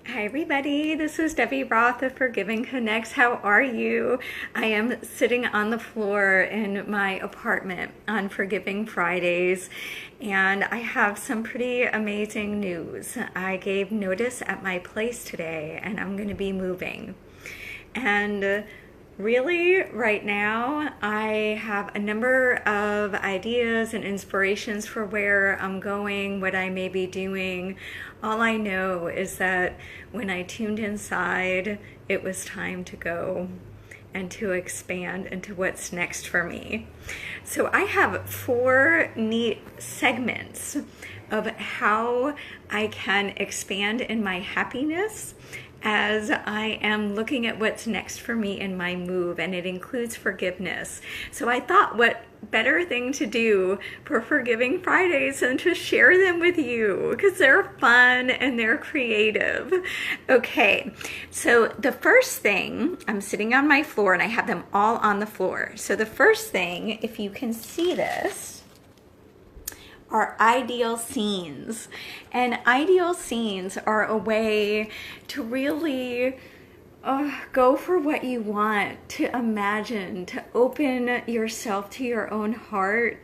Hi, everybody. This is Debbie Roth of Forgiving Connects. How are you? I am sitting on the floor in my apartment on Forgiving Fridays, and I have some pretty amazing news. I gave notice at my place today, and I'm going to be moving. And really, right now, I have a number of ideas and inspirations for where I'm going, what I may be doing. All I know is that when I tuned inside, it was time to go and to expand into what's next for me. So I have 4 neat segments of how I can expand in my happiness as I am looking at what's next for me in my move, and it includes forgiveness. So I thought, what better thing to do for Forgiving Fridays than to share them with you, because they're fun and they're creative. Okay, so the first thing, I'm sitting on my floor and I have them all on the floor. So the first thing, if you can see this, are ideal scenes. And ideal scenes are a way to really go for what you want, to imagine, to open yourself to your own heart.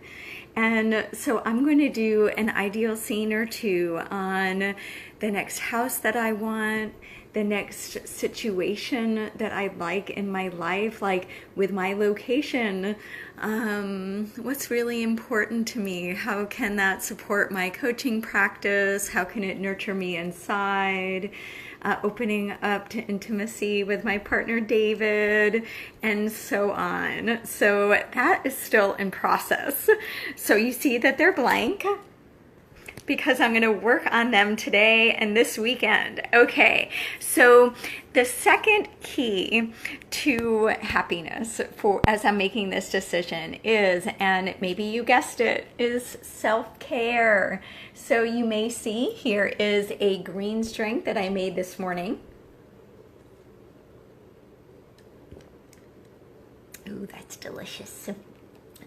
And so I'm going to do an ideal scene or two on the next house that I want, the next situation that I'd like in my life, like with my location. What's really important to me? How can that support my coaching practice? How can it nurture me inside? Opening up to intimacy with my partner David, and so on. So that is still in process. So you see that they're blank because I'm going to work on them today and this weekend. Okay, so the second key to happiness for as I'm making this decision is, and maybe you guessed it, is self-care. So you may see here is a green string that I made this morning. Ooh, that's delicious.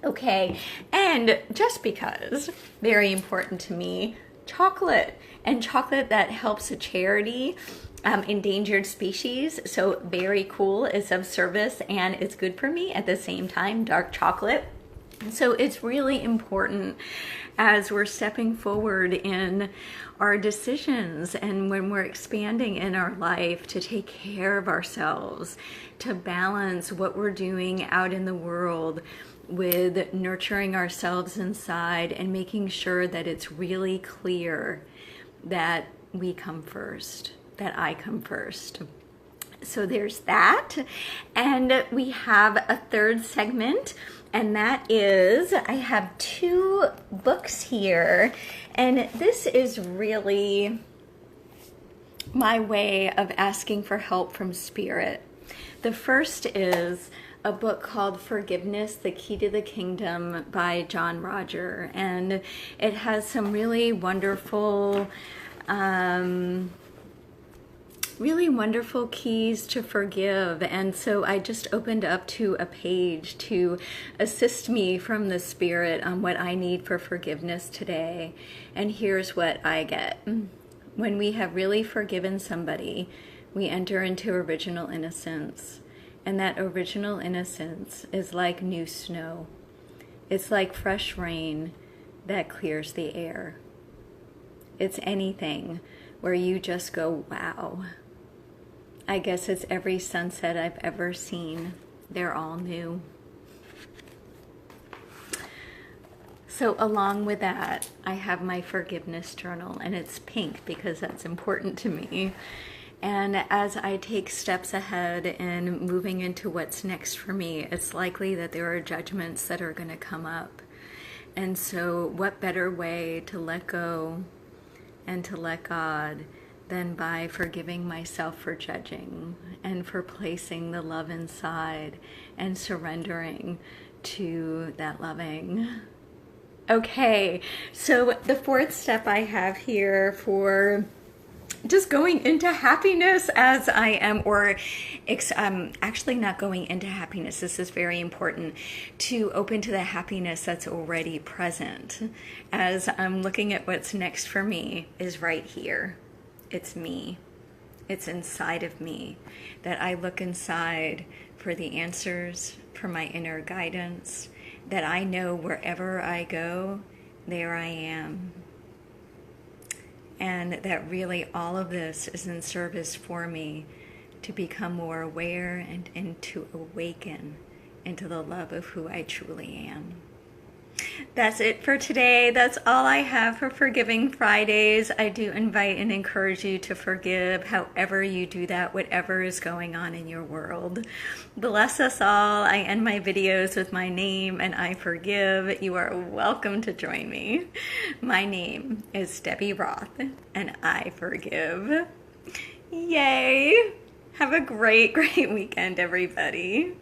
Okay, and just because, very important to me, chocolate, and chocolate that helps a charity, endangered species. So very cool, it's of service and it's good for me at the same time, dark chocolate. So it's really important as we're stepping forward in our decisions and when we're expanding in our life to take care of ourselves, to balance what we're doing out in the world with nurturing ourselves inside and making sure that it's really clear that we come first, that I come first. So there's that. And we have a third segment, and that is, I have 2 books here, and this is really my way of asking for help from Spirit. The first is a book called Forgiveness, The Key to the Kingdom by John Roger. And it has some really wonderful keys to forgive. And so I just opened up to a page to assist me from the Spirit on what I need for forgiveness today. And here's what I get. When we have really forgiven somebody, we enter into original innocence. And that original innocence is like new snow. It's like fresh rain that clears the air. It's anything where you just go, wow. I guess it's every sunset I've ever seen. They're all new. So along with that, I have my forgiveness journal, and it's pink because that's important to me. And as I take steps ahead in moving into what's next for me, it's likely that there are judgments that are going to come up. And so what better way to let go and to let God than by forgiving myself for judging and for placing the love inside and surrendering to that loving. Okay, so the 4th step I have here for just going into happiness as I am, or actually not going into happiness. This is very important, to open to the happiness that's already present as I'm looking at what's next for me is right here. It's me. It's inside of me that I look inside for the answers, for my inner guidance, that I know wherever I go, there I am. And that really all of this is in service for me to become more aware and to awaken into the love of who I truly am. That's it for today. That's all I have for Forgiving Fridays. I do invite and encourage you to forgive however you do that, whatever is going on in your world. Bless us all. I end my videos with my name and I forgive. You are welcome to join me. My name is Debbie Roth and I forgive. Yay! Have a great, great weekend, everybody.